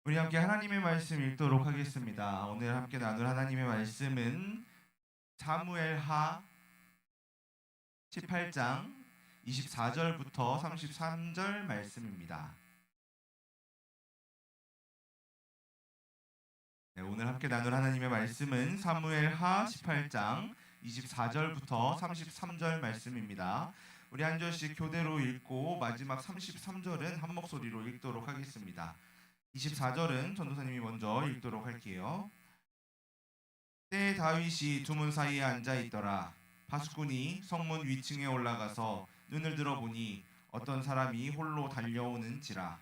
우리 함께 하나님의 말씀 읽도록 하겠습니다. 오늘 함께 나눌 하나님의 말씀은 사무엘하 18장 24절부터 33절 말씀입니다. 네, 오늘 함께 나눌 하나님의 말씀은 사무엘하 18장 24절부터 33절 말씀입니다. 우리 한 절씩 교대로 읽고 마지막 33절은 한 목소리로 읽도록 하겠습니다. 24절은 전도사님이 먼저 읽도록 할게요. 때에 다윗이 두문 사이에 앉아 있더라. 파수꾼이 성문 위층에 올라가서 눈을 들어보니 어떤 사람이 홀로 달려오는지라.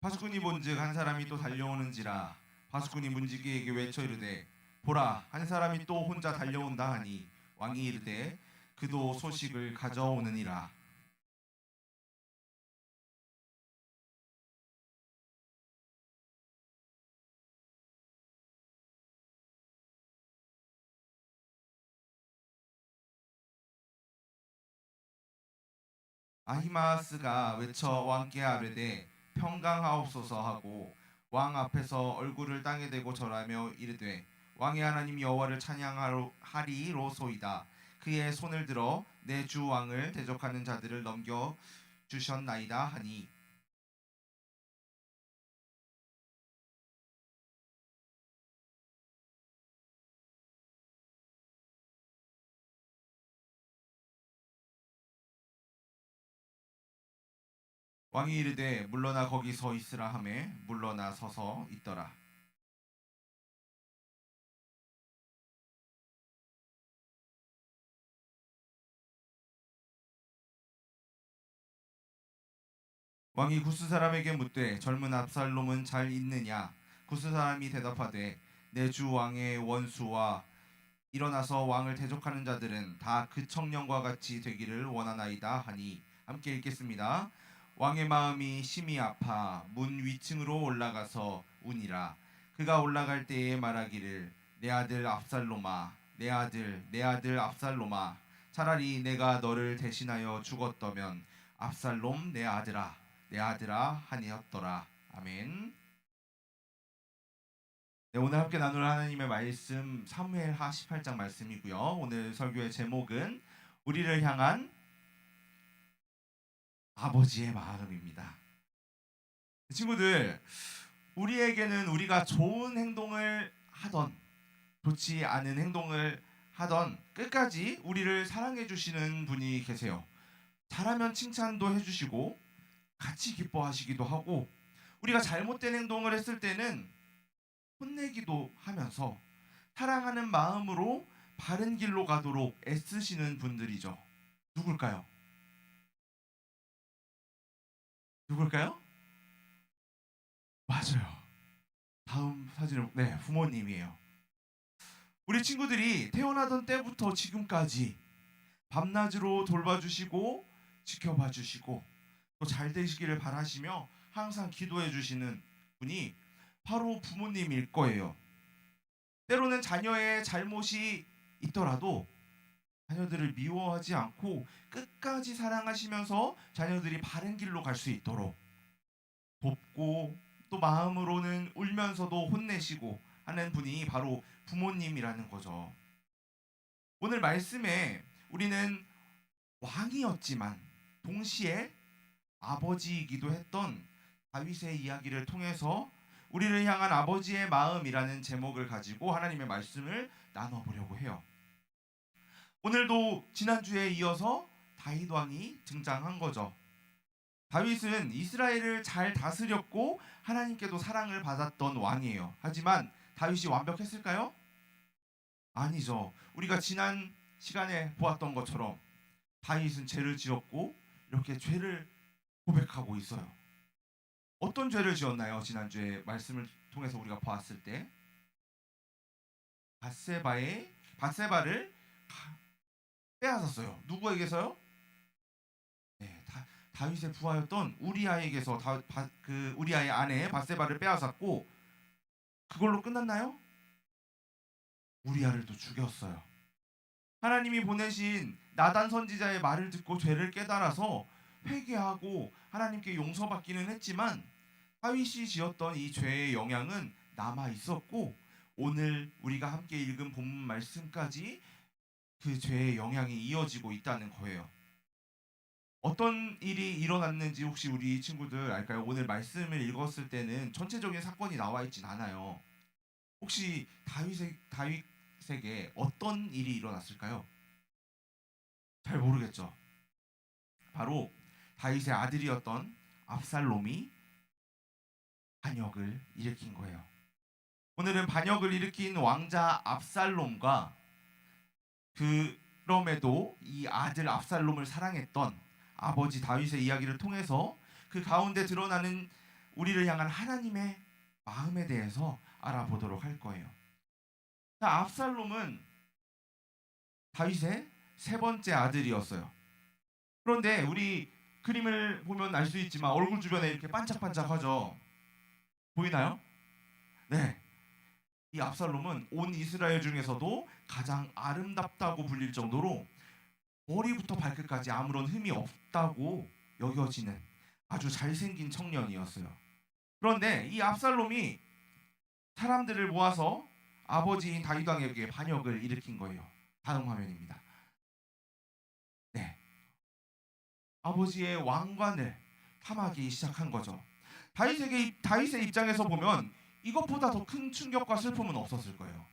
파수꾼이 본즉 한 사람이 또 달려오는지라. 파수꾼이 문지기에게 외쳐 이르되 보라, 한 사람이 또 혼자 달려온다 하니 왕이 이르되 그도 소식을 가져오느니라. 아히마아스가 외쳐 왕께 아뢰되 평강하옵소서 하고 왕 앞에서 얼굴을 땅에 대고 절하며 이르되 왕의 하나님 여호와를 찬양하리로소이다. 그의 손을 들어 내 주 왕을 대적하는 자들을 넘겨 주셨나이다 하니 왕이 이르되 물러나 거기 서 있으라 하매 물러나 서서 있더라. 왕이 구스 사람에게 묻되 젊은 압살롬은 잘 있느냐? 구스 사람이 대답하되 내 주 왕의 원수와 일어나서 왕을 대적하는 자들은 다 그 청년과 같이 되기를 원하나이다 하니 함께 읽겠습니다. 왕의 마음이 심히 아파 문 위층으로 올라가서 우니라. 그가 올라갈 때에 말하기를 내 아들 압살롬아, 내 아들 압살롬아, 차라리 내가 너를 대신하여 죽었더면 압살롬 내 아들아 하니었더라. 아멘. 네, 오늘 함께 나눌 하나님의 말씀 사무엘하 18장 말씀이고요. 오늘 설교의 제목은 우리를 향한 아버지의 마음입니다. 친구들, 우리에게는 우리가 좋은 행동을 하던 좋지 않은 행동을 하던 끝까지 우리를 사랑해 주시는 분이 계세요. 잘하면 칭찬도 해주시고 같이 기뻐하시기도 하고 우리가 잘못된 행동을 했을 때는 혼내기도 하면서 사랑하는 마음으로 바른 길로 가도록 애쓰시는 분들이죠. 누굴까요? 누굴까요? 맞아요. 다음 사진을 네, 부모님이에요. 우리 친구들이 태어나던 때부터 지금까지 밤낮으로 돌봐주시고 지켜봐주시고 또 잘 되시기를 바라시며 항상 기도해 주시는 분이 바로 부모님일 거예요. 때로는 자녀의 잘못이 있더라도 자녀들을 미워하지 않고 끝까지 사랑하시면서 자녀들이 바른 길로 갈 수 있도록 돕고 또 마음으로는 울면서도 혼내시고 하는 분이 바로 부모님이라는 거죠. 오늘 말씀에 우리는 왕이었지만 동시에 아버지이기도 했던 다윗의 이야기를 통해서 우리를 향한 아버지의 마음이라는 제목을 가지고 하나님의 말씀을 나눠보려고 해요. 오늘도 지난주에 이어서 다윗 왕이 등장한 거죠. 다윗은 이스라엘을 잘 다스렸고 하나님께도 사랑을 받았던 왕이에요. 하지만 다윗이 완벽했을까요? 아니죠. 우리가 지난 시간에 보았던 것처럼 다윗은 죄를 지었고 이렇게 죄를 고백하고 있어요. 어떤 죄를 지었나요? 지난주에 말씀을 통해서 우리가 보았을 때 바세바를 빼앗았어요. 누구에게서요? 네, 다윗의 부하였던 우리아에게서 그 우리아의 아내 바세바를 빼앗았고 그걸로 끝났나요? 우리아를 또 죽였어요. 하나님이 보내신 나단 선지자의 말을 듣고 죄를 깨달아서 회개하고 하나님께 용서받기는 했지만 다윗이 지었던 이 죄의 영향은 남아 있었고 오늘 우리가 함께 읽은 본문 말씀까지 그 죄의 영향이 이어지고 있다는 거예요. 어떤 일이 일어났는지 혹시 우리 친구들 알까요? 오늘 말씀을 읽었을 때는 전체적인 사건이 나와 있진 않아요. 혹시 다윗에게 어떤 일이 일어났을까요? 잘 모르겠죠. 바로 다윗의 아들이었던 압살롬이 반역을 일으킨 거예요. 오늘은 반역을 일으킨 왕자 압살롬과 그럼에도 이 아들 압살롬을 사랑했던 아버지 다윗의 이야기를 통해서 그 가운데 드러나는 우리를 향한 하나님의 마음에 대해서 알아보도록 할 거예요. 압살롬은 다윗의 세 번째 아들이었어요. 그런데 우리 그림을 보면 알 수 있지만 얼굴 주변에 이렇게 반짝반짝하죠. 보이나요? 네. 이 압살롬은 온 이스라엘 중에서도 가장 아름답다고 불릴 정도로 머리부터 발끝까지 아무런 흠이 없다고 여겨지는 아주 잘생긴 청년이었어요. 그런데 이 압살롬이 사람들을 모아서 아버지인 다윗 왕에게 반역을 일으킨 거예요. 다음 화면입니다. 네. 아버지의 왕관을 탐하기 시작한 거죠. 다윗의 입장에서 보면 이것보다 더 큰 충격과 슬픔은 없었을 거예요.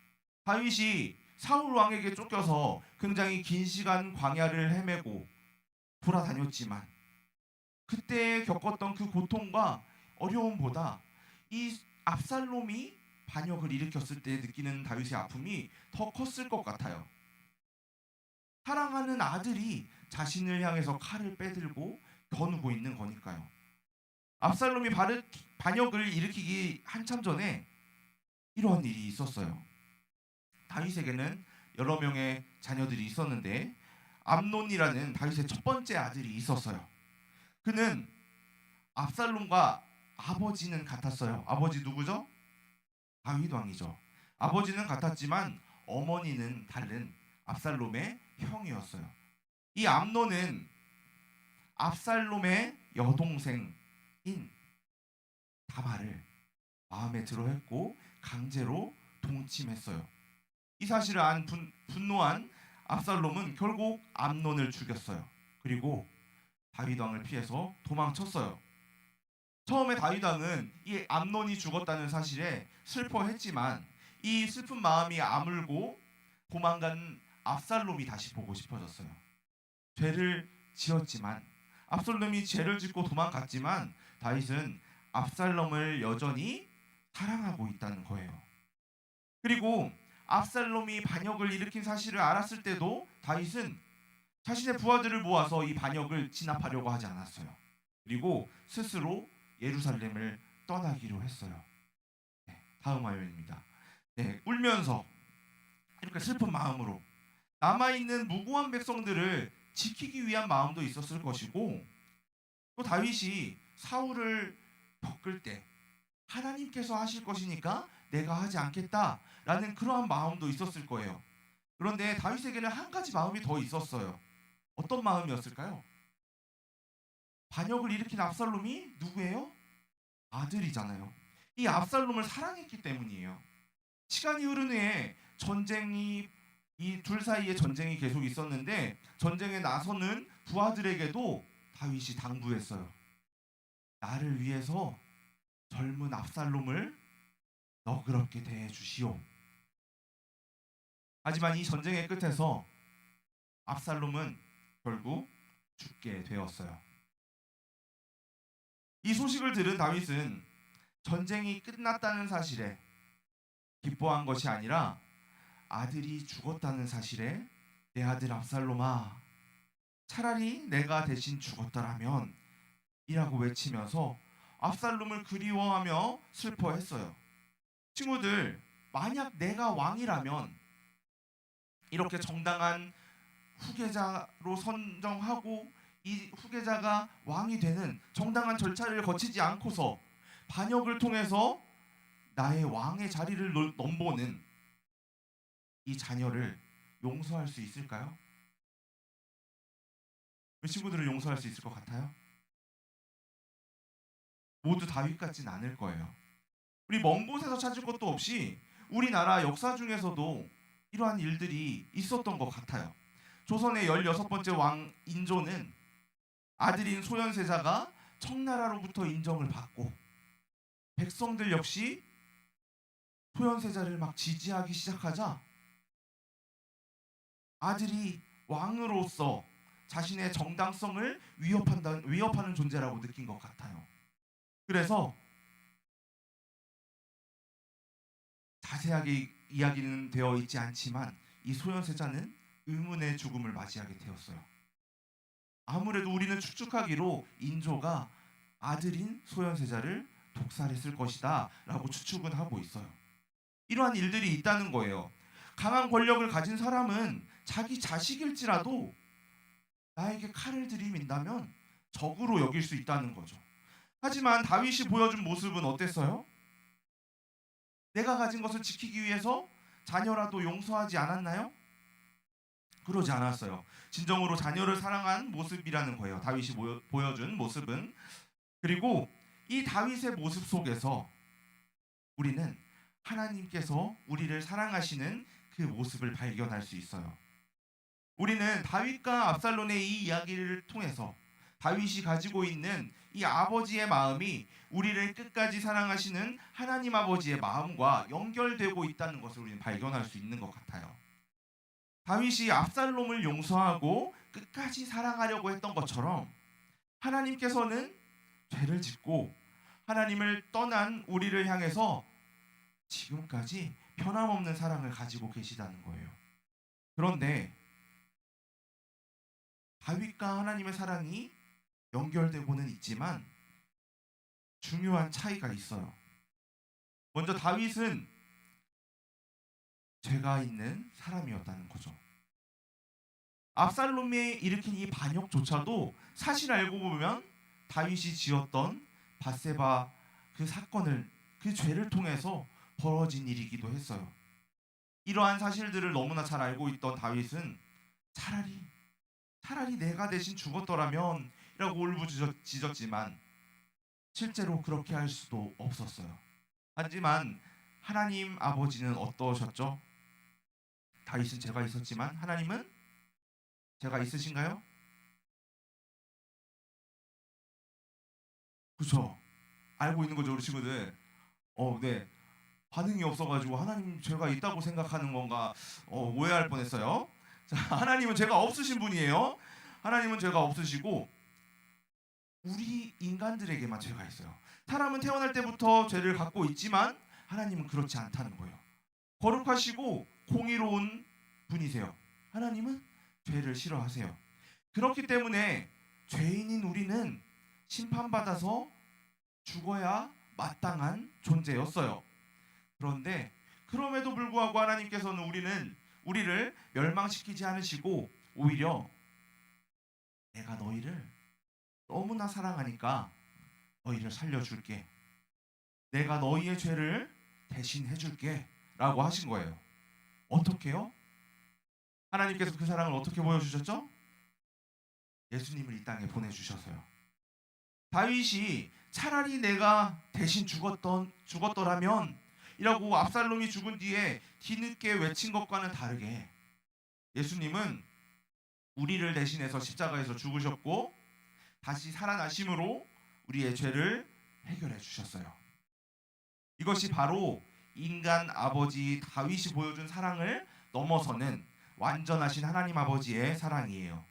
다윗이 사울 왕에게 쫓겨서 굉장히 긴 시간 광야를 헤매고 돌아다녔지만 그때 겪었던 그 고통과 어려움보다 이 압살롬이 반역을 일으켰을 때 느끼는 다윗의 아픔이 더 컸을 것 같아요. 사랑하는 아들이 자신을 향해서 칼을 빼들고 겨누고 있는 거니까요. 압살롬이 반역을 일으키기 한참 전에 이런 일이 있었어요. 다윗에게는 여러 명의 자녀들이 있었는데 암논이라는 다윗의 첫 번째 아들이 있었어요. 그는 압살롬과 아버지는 같았어요. 아버지 누구죠? 다윗 왕이죠. 아버지는 같았지만 어머니는 다른 압살롬의 형이었어요. 이 암논은 압살롬의 여동생인 다말을 마음에 들어했고 강제로 동침했어요. 이 사실을 안 분노한 압살롬은 결국 암논을 죽였어요. 그리고 다윗 왕을 피해서 도망쳤어요. 처음에 다윗 왕은 이 암논이 죽었다는 사실에 슬퍼했지만 이 슬픈 마음이 아물고 도망간 압살롬이 다시 보고 싶어졌어요. 죄를 지었지만 압살롬이 죄를 짓고 도망갔지만 다윗은 압살롬을 여전히 사랑하고 있다는 거예요. 그리고 압살롬이 반역을 일으킨 사실을 알았을 때도 다윗은 자신의 부하들을 모아서 이 반역을 진압하려고 하지 않았어요. 그리고 스스로 예루살렘을 떠나기로 했어요. 네, 다음 화면입니다. 네, 울면서 이렇게 슬픈 마음으로 남아있는 무고한 백성들을 지키기 위한 마음도 있었을 것이고 또 다윗이 사울을 겪을 때 하나님께서 하실 것이니까 내가 하지 않겠다라는 그러한 마음도 있었을 거예요. 그런데 다윗에게는 한 가지 마음이 더 있었어요. 어떤 마음이었을까요? 반역을 일으킨 압살롬이 누구예요? 아들이잖아요. 이 압살롬을 사랑했기 때문이에요. 시간이 흐른 후에 이 둘 사이에 전쟁이 계속 있었는데 전쟁에 나서는 부하들에게도 다윗이 당부했어요. 나를 위해서 젊은 압살롬을 너그럽게 대해 주시오. 하지만 이 전쟁의 끝에서 압살롬은 결국 죽게 되었어요. 이 소식을 들은 다윗은 전쟁이 끝났다는 사실에 기뻐한 것이 아니라 아들이 죽었다는 사실에 내 아들 압살롬아 차라리 내가 대신 죽었더라면 이라고 외치면서 압살롬을 그리워하며 슬퍼했어요. 친구들, 만약 내가 왕이라면 이렇게 정당한 후계자로 선정하고 이 후계자가 왕이 되는 정당한 절차를 거치지 않고서 반역을 통해서 나의 왕의 자리를 넘보는 이 자녀를 용서할 수 있을까요? 우리 친구들을 용서할 수 있을 것 같아요? 모두 다윗 같진 않을 거예요. 우리 먼 곳에서 찾을 것도 없이 우리나라 역사 중에서도 이러한 일들이 있었던 것 같아요. 조선의 16번째 왕 인조는 아들인 소현세자가 청나라로부터 인정을 받고 백성들 역시 소현세자를 막 지지하기 시작하자 아들이 왕으로서 자신의 정당성을 위협하는 존재라고 느낀 것 같아요. 그래서 자세하게 이야기는 되어 있지 않지만 이 소현세자는 의문의 죽음을 맞이하게 되었어요. 아무래도 우리는 추측하기로 인조가 아들인 소현세자를 독살했을 것이다 라고 추측은 하고 있어요. 이러한 일들이 있다는 거예요. 강한 권력을 가진 사람은 자기 자식일지라도 나에게 칼을 들이민다면 적으로 여길 수 있다는 거죠. 하지만 다윗이 보여준 모습은 어땠어요? 내가 가진 것을 지키기 위해서 자녀라도 용서하지 않았나요? 그러지 않았어요. 진정으로 자녀를 사랑한 모습이라는 거예요. 다윗이 보여준 모습은. 그리고 이 다윗의 모습 속에서 우리는 하나님께서 우리를 사랑하시는 그 모습을 발견할 수 있어요. 우리는 다윗과 압살롬의 이 이야기를 통해서 다윗이 가지고 있는 이 아버지의 마음이 우리를 끝까지 사랑하시는 하나님 아버지의 마음과 연결되고 있다는 것을 우리는 발견할 수 있는 것 같아요. 다윗이 압살롬을 용서하고 끝까지 사랑하려고 했던 것처럼 하나님께서는 죄를 짓고 하나님을 떠난 우리를 향해서 지금까지 변함없는 사랑을 가지고 계시다는 거예요. 그런데 다윗과 하나님의 사랑이 연결되고는 있지만 중요한 차이가 있어요. 먼저 다윗은 죄가 있는 사람이었다는 거죠. 압살롬이 일으킨 이 반역조차도 사실 알고 보면 다윗이 지었던 밧세바 그 사건을 그 죄를 통해서 벌어진 일이기도 했어요. 이러한 사실들을 너무나 잘 알고 있던 다윗은 차라리 내가 대신 죽었더라면 이라고 울부짖었지만 실제로 그렇게 할 수도 없었어요. 하지만 하나님 아버지는 어떠셨죠? 다윗은 죄가 있었지만 하나님은 죄가 있으신가요? 그렇죠. 알고 있는 거죠, 우리 친구들. 네. 반응이 없어가지고 하나님 죄가 있다고 생각하는 건가 오해할 뻔했어요. 자, 하나님은 죄가 없으신 분이에요. 하나님은 죄가 없으시고 우리 인간들에게만 죄가 있어요. 사람은 태어날 때부터 죄를 갖고 있지만 하나님은 그렇지 않다는 거예요. 거룩하시고 공의로운 분이세요. 하나님은 죄를 싫어하세요. 그렇기 때문에 죄인인 우리는 심판받아서 죽어야 마땅한 존재였어요. 그런데 그럼에도 불구하고 하나님께서는 우리를 멸망시키지 않으시고 오히려 내가 너희를 너무나 사랑하니까 너희를 살려줄게. 내가 너희의 죄를 대신해줄게 라고 하신 거예요. 어떻게요? 하나님께서 그 사랑을 어떻게 보여주셨죠? 예수님을 이 땅에 보내주셔서요. 다윗이 차라리 내가 대신 죽었더라면 이라고 압살롬이 죽은 뒤에 뒤늦게 외친 것과는 다르게 예수님은 우리를 대신해서 십자가에서 죽으셨고 다시 살아나심으로 우리의 죄를 해결해 주셨어요. 이것이 바로 인간 아버지 다윗이 보여준 사랑을 넘어서는 완전하신 하나님 아버지의 사랑이에요.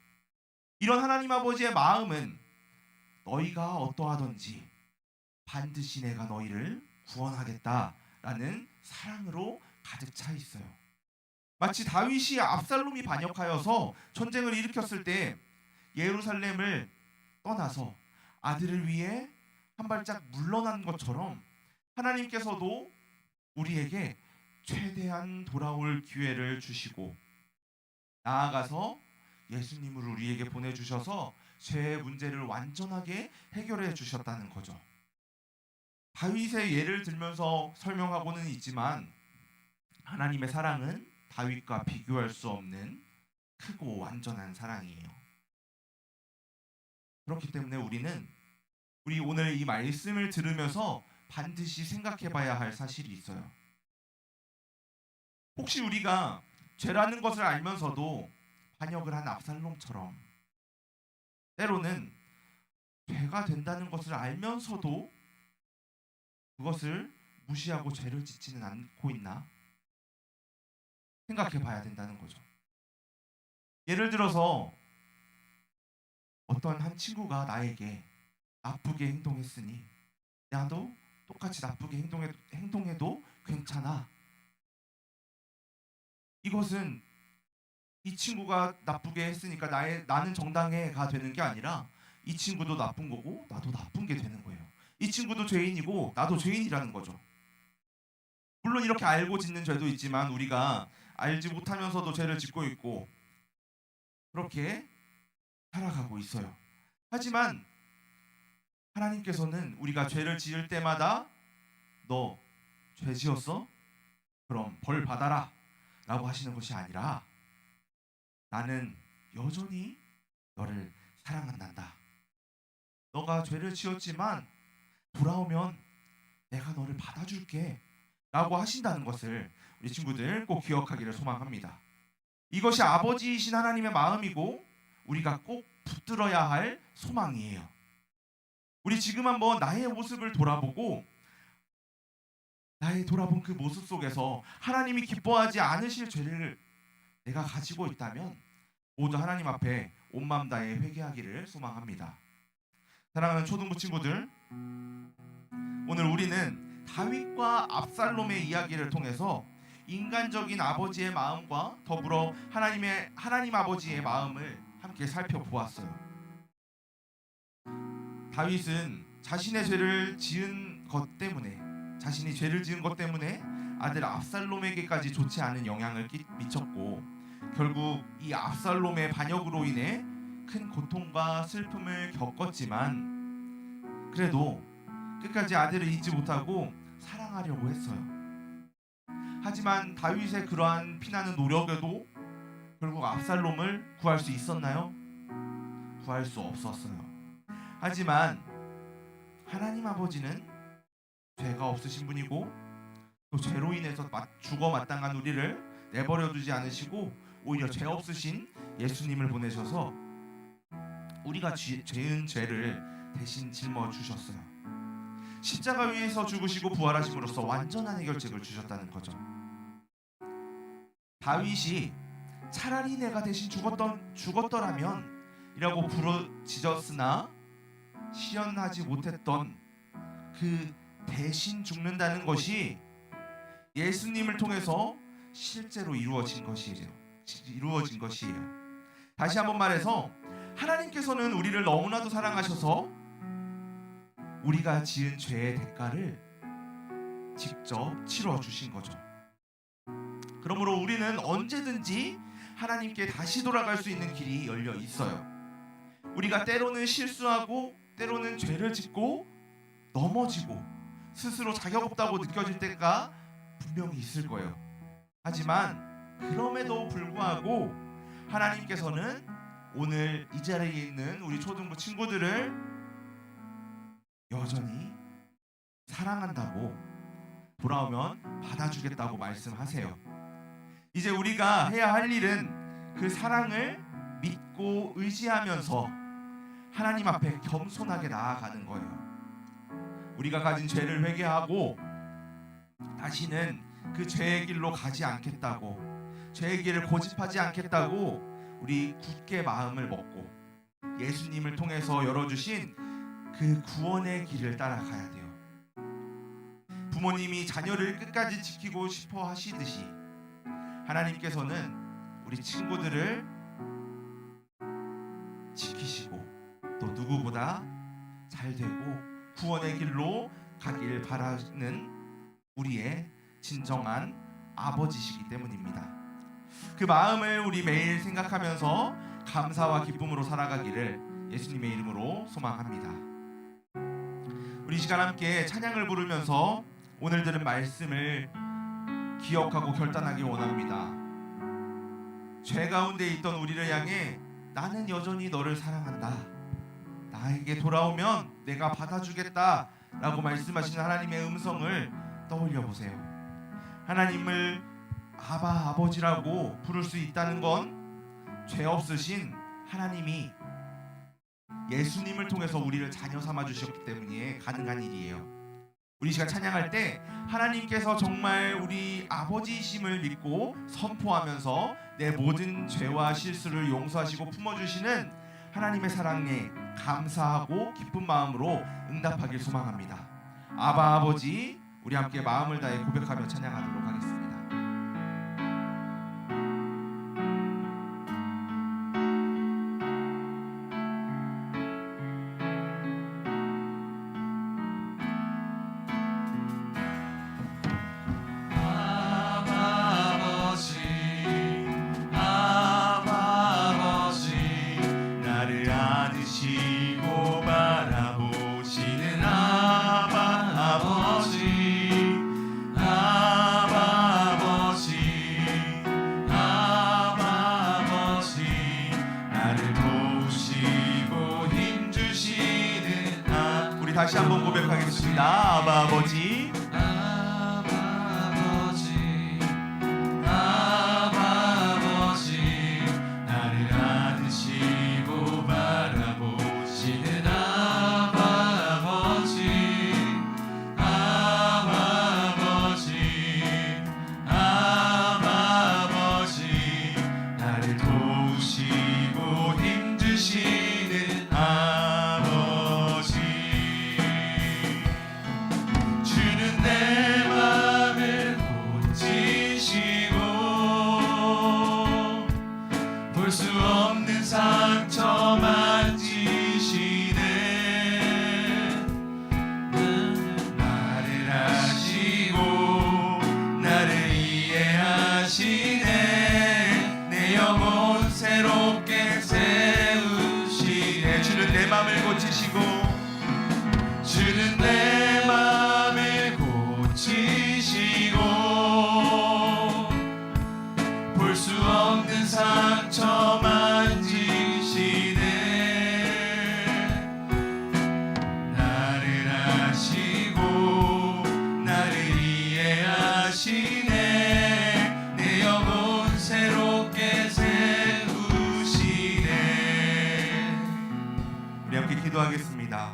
이런 하나님 아버지의 마음은 너희가 어떠하든지 반드시 내가 너희를 구원하겠다라는 사랑으로 가득 차 있어요. 마치 다윗이 압살롬이 반역하여서 전쟁을 일으켰을 때 예루살렘을 떠나서 아들을 위해 한 발짝 물러난 것처럼 하나님께서도 우리에게 최대한 돌아올 기회를 주시고 나아가서 예수님을 우리에게 보내주셔서 죄의 문제를 완전하게 해결해 주셨다는 거죠. 다윗의 예를 들면서 설명하고는 있지만 하나님의 사랑은 다윗과 비교할 수 없는 크고 완전한 사랑이에요. 그렇기 때문에 우리 오늘 이 말씀을 들으면서 반드시 생각해 봐야 할 사실이 있어요. 혹시 우리가 죄라는 것을 알면서도 반역을 한 압살롬처럼 때로는 죄가 된다는 것을 알면서도 그것을 무시하고 죄를 짓지는 않고 있나 생각해 봐야 된다는 거죠. 예를 들어서 어떤 한 친구가 나에게 나쁘게 행동했으니 나도 똑같이 나쁘게 행동해도 괜찮아. 이것은 이 친구가 나쁘게 했으니까 나는 정당해가 되는 게 아니라 이 친구도 나쁜 거고 나도 나쁜 게 되는 거예요. 이 친구도 죄인이고 나도 죄인이라는 거죠. 물론 이렇게 알고 짓는 죄도 있지만 우리가 알지 못하면서도 죄를 짓고 있고 그렇게 살아가고 있어요. 하지만 하나님께서는 우리가 죄를 지을 때마다 너 죄 지었어? 그럼 벌 받아라 라고 하시는 것이 아니라 나는 여전히 너를 사랑한단다. 너가 죄를 지었지만 돌아오면 내가 너를 받아줄게 라고 하신다는 것을 우리 친구들 꼭 기억하기를 소망합니다. 이것이 아버지이신 하나님의 마음이고 우리가 꼭 붙들어야 할 소망이에요. 우리 지금 한번 나의 모습을 돌아보고 돌아본 그 모습 속에서 하나님이 기뻐하지 않으실 죄를 내가 가지고 있다면 모두 하나님 앞에 온 마음 다해 회개하기를 소망합니다. 사랑하는 초등부 친구들, 오늘 우리는 다윗과 압살롬의 이야기를 통해서 인간적인 아버지의 마음과 더불어 하나님 아버지의 마음을 함께 살펴보았어요. 다윗은 자신이 죄를 지은 것 때문에 아들 압살롬에게까지 좋지 않은 영향을 미쳤고 결국 이 압살롬의 반역으로 인해 큰 고통과 슬픔을 겪었지만 그래도 끝까지 아들을 잊지 못하고 사랑하려고 했어요. 하지만 다윗의 그러한 피나는 노력에도 결국 압살롬을 구할 수 있었나요? 구할 수 없었어요. 하지만 하나님 아버지는 죄가 없으신 분이고 또 죄로 인해서 죽어 마땅한 우리를 내버려 두지 않으시고 오히려 죄 없으신 예수님을 보내셔서 우리가 죄은 죄를 대신 짊어 주셨어요. 십자가 위에서 죽으시고 부활하심으로써 완전한 해결책을 주셨다는 거죠. 다윗이 차라리 내가 대신 죽었더라면 이라고 부르짖었으나 실현하지 못했던 그 대신 죽는다는 것이 예수님을 통해서 실제로 이루어진 것이에요. 다시 한번 말해서 하나님께서는 우리를 너무나도 사랑하셔서 우리가 지은 죄의 대가를 직접 치러 주신 거죠. 그러므로 우리는 언제든지 하나님께 다시 돌아갈 수 있는 길이 열려 있어요. 우리가 때로는 실수하고 때로는 죄를 짓고 넘어지고 스스로 자격 없다고 느껴질 때가 분명히 있을 거예요. 하지만 그럼에도 불구하고 하나님께서는 오늘 이 자리에 있는 우리 초등부 친구들을 여전히 사랑한다고 돌아오면 받아주겠다고 말씀하세요. 이제 우리가 해야 할 일은 그 사랑을 믿고 의지하면서 하나님 앞에 겸손하게 나아가는 거예요. 우리가 가진 죄를 회개하고 다시는 그 죄의 길로 가지 않겠다고, 죄의 길을 고집하지 않겠다고 우리 굳게 마음을 먹고 예수님을 통해서 열어주신 그 구원의 길을 따라가야 돼요. 부모님이 자녀를 끝까지 지키고 싶어 하시듯이 하나님께서는 우리 친구들을 지키시고 또 누구보다 잘 되고 구원의 길로 가길 바라는 우리의 진정한 아버지시기 때문입니다. 그 마음을 우리 매일 생각하면서 감사와 기쁨으로 살아가기를 예수님의 이름으로 소망합니다. 우리 시간 함께 찬양을 부르면서 오늘 들은 말씀을 기억하고 결단하기 원합니다. 죄 가운데 있던 우리를 향해 나는 여전히 너를 사랑한다, 나에게 돌아오면 내가 받아주겠다 라고 말씀하시는 하나님의 음성을 떠올려 보세요. 하나님을 아바 아버지라고 부를 수 있다는 건 죄 없으신 하나님이 예수님을 통해서 우리를 자녀 삼아 주셨기 때문에 가능한 일이에요. 우리 시간 찬양할 때 하나님께서 정말 우리 아버지이심을 믿고 선포하면서 내 모든 죄와 실수를 용서하시고 품어주시는 하나님의 사랑에 감사하고 기쁜 마음으로 응답하길 소망합니다. 아바 아버지, 우리 함께 마음을 다해 고백하며 찬양하도록 하겠습니다. 다시 한번 고백하겠습니다. 아바 아버지, 아바 아버지, 아바 아버지, 나를 안으시고 바라보시는 아바 아버지, 아바 아버지, 아바 아버지, 나를 도우시고 힘주시는 아버지. 내 맘을 고치시고 볼 수 없는 상처 만지시네. 나를 아시고 나를 이해하시네. 내 영혼 새롭게 세우시네. 주는 내 맘을 고치시고, 주는 내 맘을 고치시고 볼 수 없는 상처 만지시네. 나를 아시고 나를 이해하시네. 내 영혼 새롭게 세우시네. 우리 함께 기도하겠습니다.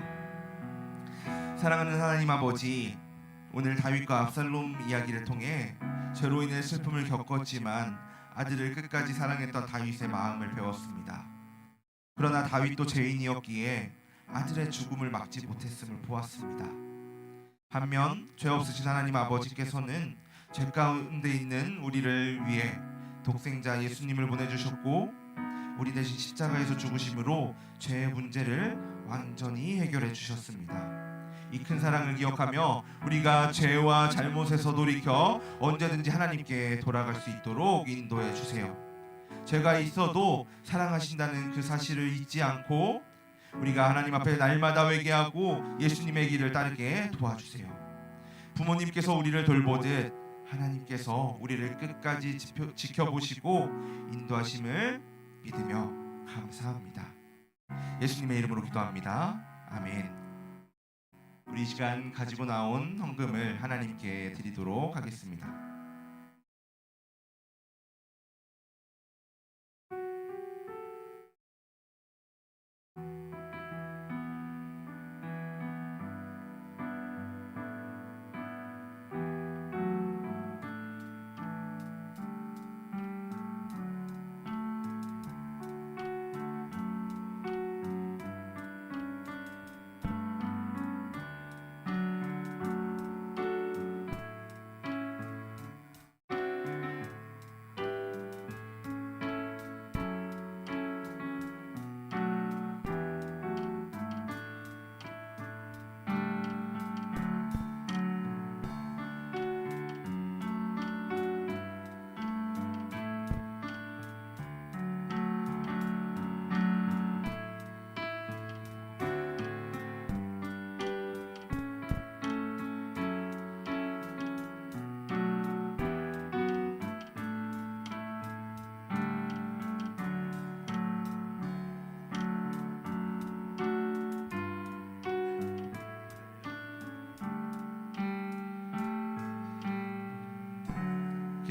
사랑하는 하나님 아버지, 오늘 다윗과 압살롬 이야기를 통해 죄로 인해 슬픔을 겪었지만 아들을 끝까지 사랑했던 다윗의 마음을 배웠습니다. 그러나 다윗도 죄인이었기에 아들의 죽음을 막지 못했음을 보았습니다. 반면 죄 없으신 하나님 아버지께서는 죄 가운데 있는 우리를 위해 독생자 예수님을 보내주셨고 우리 대신 십자가에서 죽으심으로 죄의 문제를 완전히 해결해 주셨습니다. 이 큰 사랑을 기억하며 우리가 죄와 잘못에서 돌이켜 언제든지 하나님께 돌아갈 수 있도록 인도해 주세요. 죄가 있어도 사랑하신다는 그 사실을 잊지 않고 우리가 하나님 앞에 날마다 회개하고 예수님의 길을 따르게 도와주세요. 부모님께서 우리를 돌보듯 하나님께서 우리를 끝까지 지켜보시고 인도하심을 믿으며 감사합니다. 예수님의 이름으로 기도합니다. 아멘. 우리 이 시간 가지고 나온 헌금을 하나님께 드리도록 하겠습니다.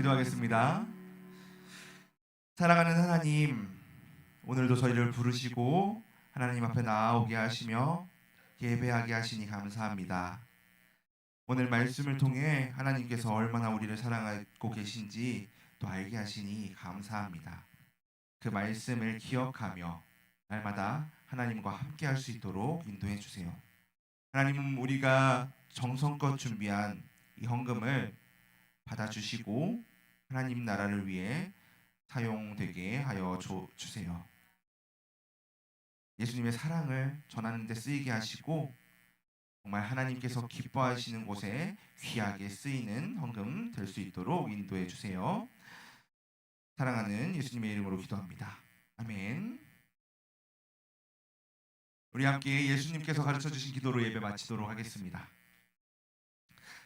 기도하겠습니다. 사랑하는 하나님, 오늘도 저희를 부르시고 하나님 앞에 나아오게 하시며 예배하게 하시니 감사합니다. 오늘 말씀을 통해 하나님께서 얼마나 우리를 사랑하고 계신지 또 알게 하시니 감사합니다. 그 말씀을 기억하며 날마다 하나님과 함께 할 수 있도록 인도해 주세요. 하나님, 우리가 정성껏 준비한 이 헌금을 받아주시고 하나님 나라를 위해 사용되게 하여 주세요. 예수님의 사랑을 전하는 데 쓰이게 하시고 정말 하나님께서 기뻐하시는 곳에 귀하게 쓰이는 헌금 될 수 있도록 인도해 주세요. 사랑하는 예수님의 이름으로 기도합니다. 아멘. 우리 함께 예수님께서 가르쳐 주신 기도로 예배 마치도록 하겠습니다.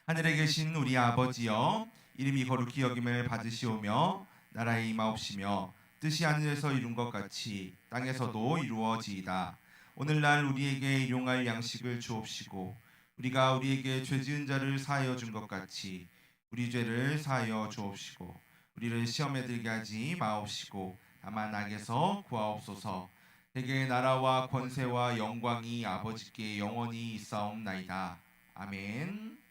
하늘에 계신 우리 아버지여, 이름이 거룩히 여김을 받으시오며 나라의 임하옵시며 뜻이 하늘에서 이룬 것 같이 땅에서도 이루어지이다. 오늘날 우리에게 일용할 양식을 주옵시고 우리가 우리에게 죄 지은 자를 사하여 준 것 같이 우리 죄를 사하여 주옵시고 우리를 시험에 들게 하지 마옵시고 다만 악에서 구하옵소서. 대개 나라와 권세와 영광이 아버지께 영원히 있사옵나이다. 아멘.